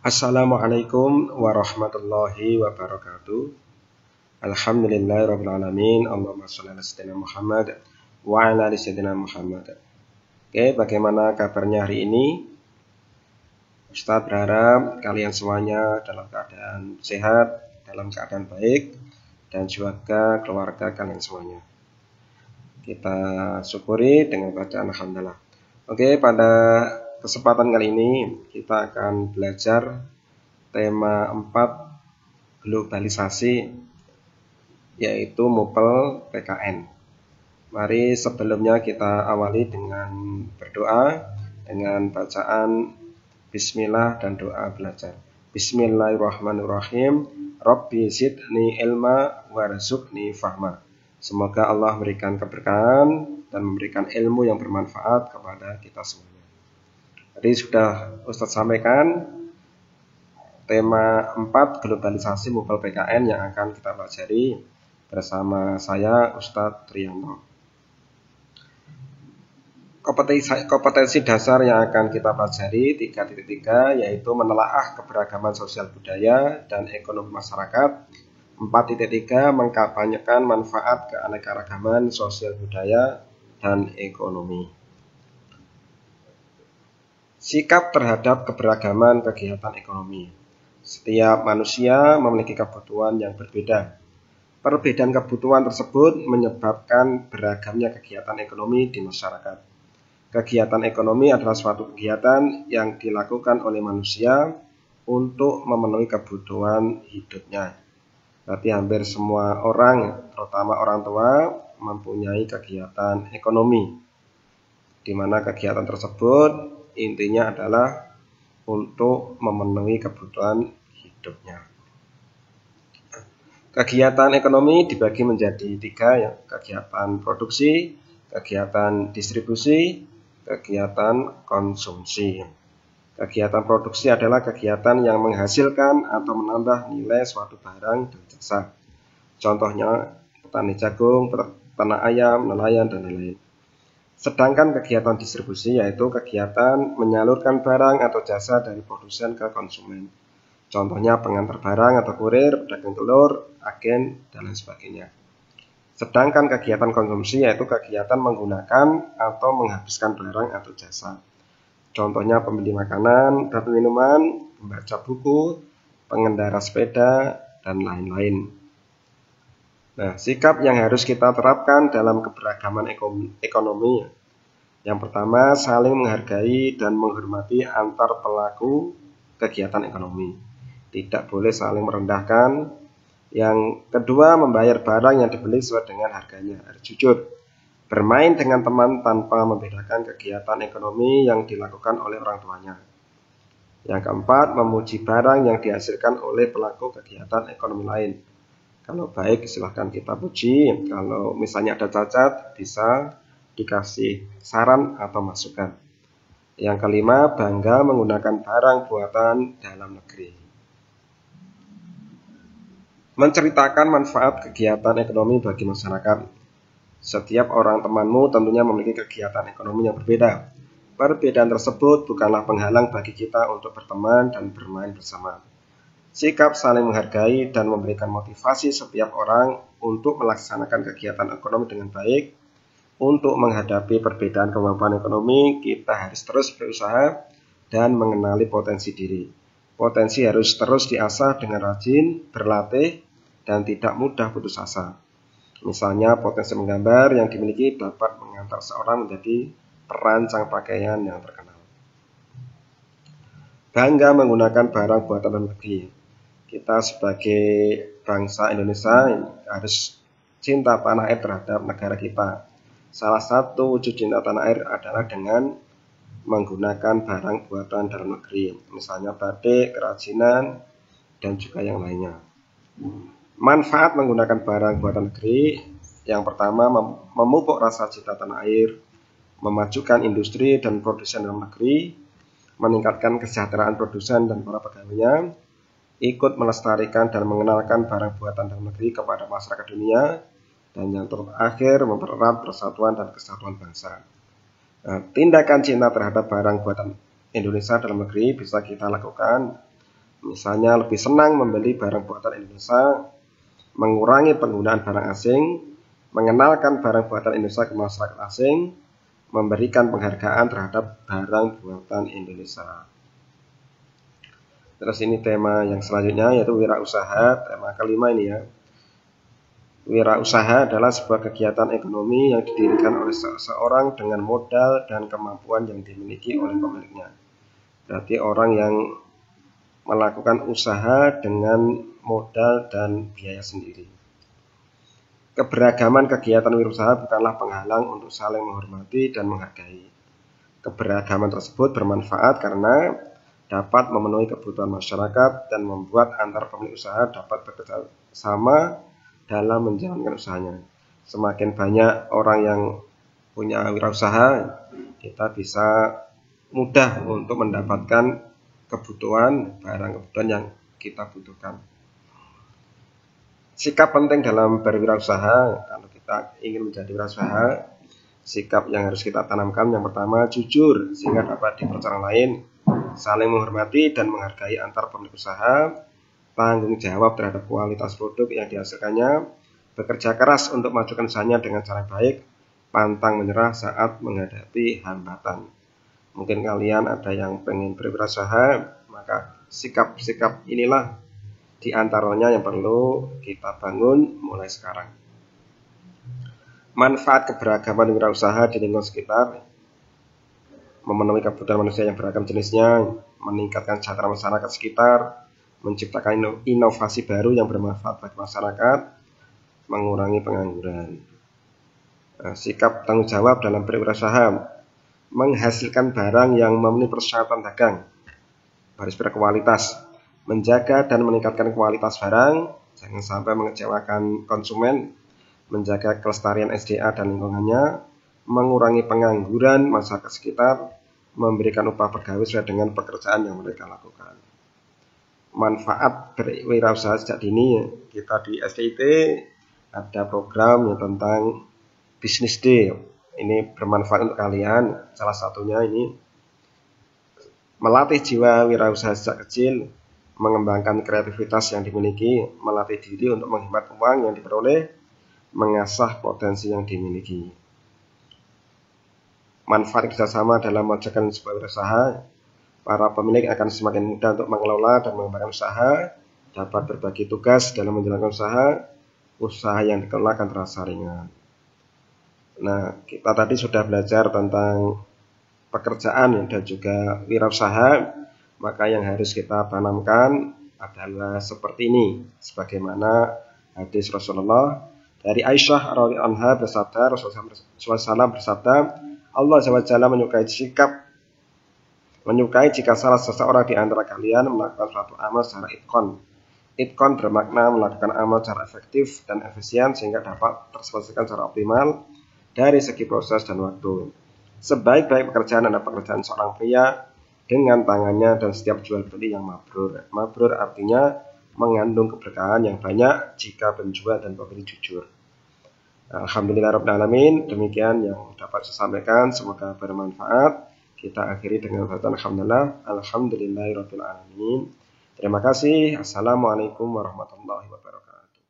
Assalamualaikum warahmatullahi wabarakatuh. Alhamdulillahirabbil alamin. Allahumma shalli ala sayyidina Muhammad wa ala ali sayyidina Muhammad. Oke, bagaimana kabarnya hari ini? Ustaz berharap kalian semuanya dalam keadaan sehat, dalam keadaan baik, dan juga keluarga kalian semuanya. Kita syukuri dengan bacaan alhamdulillah. Oke, pada kesempatan kali ini kita akan belajar tema 4 globalisasi, yaitu MUPEL PKN. Mari sebelumnya kita awali dengan berdoa dengan bacaan bismillah dan doa belajar. Bismillahirrahmanirrahim. Rabbi zidni ilma warzuqni fahma. Semoga Allah memberikan keberkahan dan memberikan ilmu yang bermanfaat kepada kita semua. Tadi sudah Ustadz sampaikan tema 4 globalisasi MUPEL PKN yang akan kita pelajari bersama saya Ustadz Triyanto. Kompetensi dasar yang akan kita pelajari 3.3 yaitu menelaah keberagaman sosial budaya dan ekonomi masyarakat. 4.3 mengkampanyekan manfaat keanekaragaman sosial budaya dan ekonomi. Sikap terhadap keberagaman kegiatan ekonomi. Setiap manusia memiliki kebutuhan yang berbeda. Perbedaan kebutuhan tersebut menyebabkan beragamnya kegiatan ekonomi di masyarakat. Kegiatan ekonomi adalah suatu kegiatan yang dilakukan oleh manusia untuk memenuhi kebutuhan hidupnya. Berarti hampir semua orang, terutama orang tua, mempunyai kegiatan ekonomi, di mana kegiatan tersebut intinya adalah untuk memenuhi kebutuhan hidupnya. Kegiatan ekonomi dibagi menjadi 3, ya, kegiatan produksi, kegiatan distribusi, kegiatan konsumsi. Kegiatan produksi adalah kegiatan yang menghasilkan atau menambah nilai suatu barang dan jasa. Contohnya petani jagung, peternak ayam, nelayan, dan lain-lain. Sedangkan kegiatan distribusi yaitu kegiatan menyalurkan barang atau jasa dari produsen ke konsumen. Contohnya pengantar barang atau kurir, pedagang telur, agen, dan lain sebagainya. Sedangkan kegiatan konsumsi yaitu kegiatan menggunakan atau menghabiskan barang atau jasa. Contohnya pembeli makanan dan minuman, membaca buku, pengendara sepeda, dan lain-lain. Nah, sikap yang harus kita terapkan dalam keberagaman ekonomi. Yang pertama, saling menghargai dan menghormati antar pelaku kegiatan ekonomi. Tidak boleh saling merendahkan. Yang kedua, membayar barang yang dibeli sesuai dengan harganya, harus jujur. Bermain dengan teman tanpa membedakan kegiatan ekonomi yang dilakukan oleh orang tuanya. Yang keempat, memuji barang yang dihasilkan oleh pelaku kegiatan ekonomi lain. Kalau baik silahkan kita puji, kalau misalnya ada cacat bisa dikasih saran atau masukan. Yang kelima, bangga menggunakan barang buatan dalam negeri. Menceritakan manfaat kegiatan ekonomi bagi masyarakat. Setiap orang temanmu tentunya memiliki kegiatan ekonomi yang berbeda. Perbedaan tersebut bukanlah penghalang bagi kita untuk berteman dan bermain bersama. Sikap saling menghargai dan memberikan motivasi setiap orang untuk melaksanakan kegiatan ekonomi dengan baik. Untuk menghadapi perbedaan kemampuan ekonomi, kita harus terus berusaha dan mengenali potensi diri. Potensi harus terus diasah dengan rajin, berlatih, dan tidak mudah putus asa. Misalnya potensi menggambar yang dimiliki dapat mengantar seorang menjadi perancang pakaian yang terkenal. Bangga menggunakan barang buatan dalam negeri. Kita sebagai bangsa Indonesia harus cinta tanah air terhadap negara kita. Salah satu wujud cinta tanah air adalah dengan menggunakan barang buatan dalam negeri, misalnya batik, kerajinan, dan juga yang lainnya. Manfaat menggunakan barang buatan negeri, yang pertama memupuk rasa cinta tanah air, memajukan industri dan produsen dalam negeri, meningkatkan kesejahteraan produsen dan para pegawainya, ikut melestarikan dan mengenalkan barang buatan dalam negeri kepada masyarakat dunia, dan yang terakhir mempererat persatuan dan kesatuan bangsa. Tindakan cinta terhadap barang buatan Indonesia dalam negeri bisa kita lakukan Misalnya lebih senang membeli barang buatan Indonesia, mengurangi penggunaan barang asing, mengenalkan barang buatan Indonesia ke masyarakat asing, memberikan penghargaan terhadap barang buatan Indonesia. Terus ini tema yang selanjutnya yaitu wirausaha, tema kelima ini ya. Wirausaha adalah sebuah kegiatan ekonomi yang didirikan oleh seseorang dengan modal dan kemampuan yang dimiliki oleh pemiliknya. Berarti orang yang melakukan usaha dengan modal dan biaya sendiri. Keberagaman kegiatan wirausaha bukanlah penghalang untuk saling menghormati dan menghargai. Keberagaman tersebut bermanfaat karena dapat memenuhi kebutuhan masyarakat dan membuat antar pemilik usaha dapat bekerja sama dalam menjalankan usahanya. Semakin banyak orang yang punya wirausaha, kita bisa mudah untuk mendapatkan kebutuhan, barang kebutuhan yang kita butuhkan. Sikap penting dalam berwirausaha, kalau kita ingin menjadi wirausaha, sikap yang harus kita tanamkan yang pertama jujur sehingga dapat dipercaya orang lain, saling menghormati dan menghargai antar pemilik usaha, tanggung jawab terhadap kualitas produk yang dihasilkannya, bekerja keras untuk memajukan usahanya dengan cara baik, pantang menyerah saat menghadapi hambatan. Mungkin kalian ada yang pengen berwirausaha, maka sikap-sikap inilah diantaranya yang perlu kita bangun mulai sekarang. Manfaat keberagaman wirausaha di lingkungan sekitar: memenuhi kebutuhan manusia yang beragam jenisnya, meningkatkan kesejahteraan masyarakat sekitar, menciptakan inovasi baru yang bermanfaat bagi masyarakat, mengurangi pengangguran. Sikap tanggung jawab dalam berwirausaha: menghasilkan barang yang memenuhi persyaratan dagang, harus berkualitas, menjaga dan meningkatkan kualitas barang, jangan sampai mengecewakan konsumen, menjaga kelestarian SDA dan lingkungannya, mengurangi pengangguran masyarakat sekitar, memberikan upah pegawai sesuai dengan pekerjaan yang mereka lakukan. Manfaat berwirausaha sejak dini, kita di SDIT ada program yang tentang Business Day. Ini bermanfaat untuk kalian. Salah satunya ini melatih jiwa wirausaha sejak kecil, mengembangkan kreativitas yang dimiliki, melatih diri untuk menghemat uang yang diperoleh, mengasah potensi yang dimiliki. Manfaat kerjasama dalam mengerjakan sebuah wirausaha: para pemilik akan semakin mudah untuk mengelola dan mengembangkan usaha, dapat berbagi tugas dalam menjalankan usaha yang dikelola akan terasa ringan. Nah, kita tadi sudah belajar tentang pekerjaan dan juga wirausaha, maka yang harus kita tanamkan adalah seperti ini, sebagaimana hadis Rasulullah dari Aisyah radhiyallahu anha bersabda, Rasulullah SAW bersabda, Allah SWT menyukai jika salah seseorang di antara kalian melakukan suatu amal secara itqon. Itqon bermakna melakukan amal secara efektif dan efisien sehingga dapat terselesaikan secara optimal dari segi proses dan waktu. Sebaik-baik pekerjaan adalah pekerjaan seorang pria dengan tangannya dan setiap jual beli yang mabrur. Mabrur artinya mengandung keberkahan yang banyak jika penjual dan pembeli jujur. Alhamdulillahirabbil alamin, demikian yang dapat saya sampaikan, semoga bermanfaat. Kita akhiri dengan bacaan alhamdulillahirabbil alamin. Terima kasih. Assalamualaikum warahmatullahi wabarakatuh.